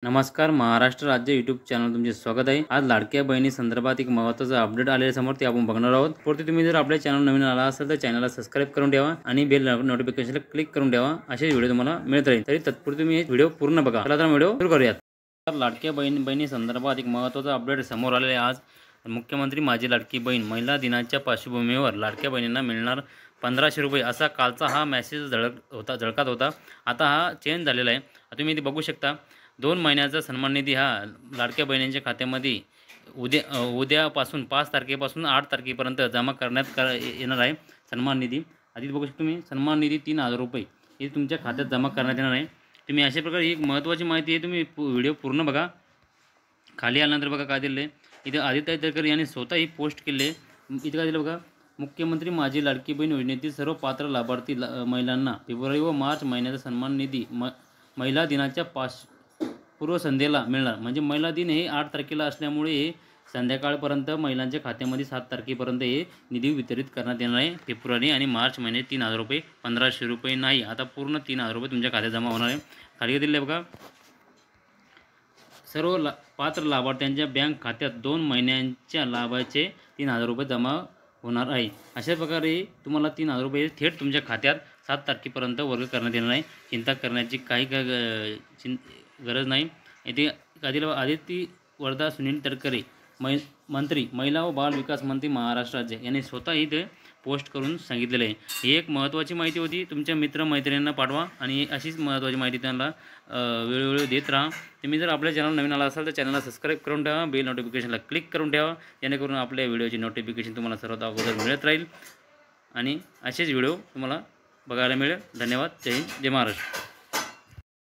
नमस्कार, महाराष्ट्र राज्य YouTube channel तुमचे स्वागत आहे। आज लाडक्या बहिणी संदर्भात एक महत्त्वाचा अपडेट आलेल्या समोर ते आपण बघणार आहोत। पुढे तुम्ही जर आपल्या चॅनल नवीन आला असेल तर चॅनलला सबस्क्राइब करून ठेवा आणि बेल नोटिफिकेशनला क्लिक करून ठेवा, असे व्हिडिओ तुम्हाला मिळत राहील। तरी तत्पूर्वी तुम्ही हे व्हिडिओ पूर्ण बघा। चला तर व्हिडिओ सुरू करूयात। तर लाडक्या बहिणी संदर्भात एक महत्त्वाचा अपडेट समोर आलेला आहे। आज मुख्यमंत्री माझी लाडकी बहीण महिला दिनाच्या पार्श्वभूमीवर लाडक्या बहिणींना मिळणार 1500 रुपये असा कालचा हा मेसेज झळकत होता। आता हा चेंज झालेला आहे। तुम्ही इथे बघू शकता 2 महिन्याचा सन्मान निधी हा लाडक्या बहिणींच्या खात्यामध्ये उद्यापासून 5 तारखेपासून 8 तारखेपर्यंत जमा करण्यात येणार आहे। सन्मान निधी आधी बघू शकता तुम्ही, सन्मान निधी 3000 रुपये हे तुमच्या खात्यात जमा करण्यात येणार आहे। तुम्ही अशा प्रकारे ही एक महत्त्वाची माहिती आहे, तुम्ही व्हिडिओ पूर्ण बघा। खाली आल्यानंतर बघा काय दिले, इथे आदित्य तडकरे यांनी स्वतः ही पोस्ट केले। इथे काय दिलं बघा, मुख्यमंत्री माझी लाडकी बहीण योजनेतील सर्व पात्र लाभार्थी महिलांना फेब्रुवारी व मार्च महिन्याचा सन्मान निधी महिला दिनाच्या पूर्वसंध्येला मिळणार। म्हणजे महिला दिन हे 8 तारखेला असल्यामुळे हे संध्याकाळपर्यंत महिलांच्या खात्यामध्ये 7 तारखेपर्यंत हे निधी वितरित करण्यात येणार आहे। फेब्रुवारी आणि मार्च महिन्यात 3000 रुपये, 1500 रुपये नाही, आता पूर्ण 3000 रुपये तुमच्या खात्यात जमा होणार आहे। खाली दिले बघा, सर्व पात्र लाभार्थ्यांच्या बँक खात्यात 2 महिन्यांच्या लाभाचे 3000 रुपये जमा होणार आहे। अशा प्रकारे तुम्हाला 3000 रुपये थेट तुमच्या खात्यात 7 तारखेपर्यंत वर्ग करण्यात येणार आहे। चिंता करण्याची काही गरज नाही। इथे आदित्य वर्धा सुनील तडकरे मंत्री महिला व बाल विकास मंत्री महाराष्ट्र राज्य यांनी स्वतः इथे पोस्ट करून सांगितलेले आहे। ही एक महत्त्वाची माहिती होती, तुमच्या मित्रमैत्रिणींना पाठवा आणि अशीच महत्त्वाची माहिती त्यांना वेळोवेळी देत राहा। तुम्ही जर आपल्या चॅनल नवीन आला असाल तर चॅनलला सबस्क्राइब करून ठेवा, बेल नोटिफिकेशनला क्लिक करून ठेवा, जेणेकरून आपल्या व्हिडिओची नोटिफिकेशन तुम्हाला सर्वात अगोदर मिळत राहील आणि असेच व्हिडिओ तुम्हाला बघायला मिळेल। धन्यवाद। जय हिंद, जय महाराष्ट्र।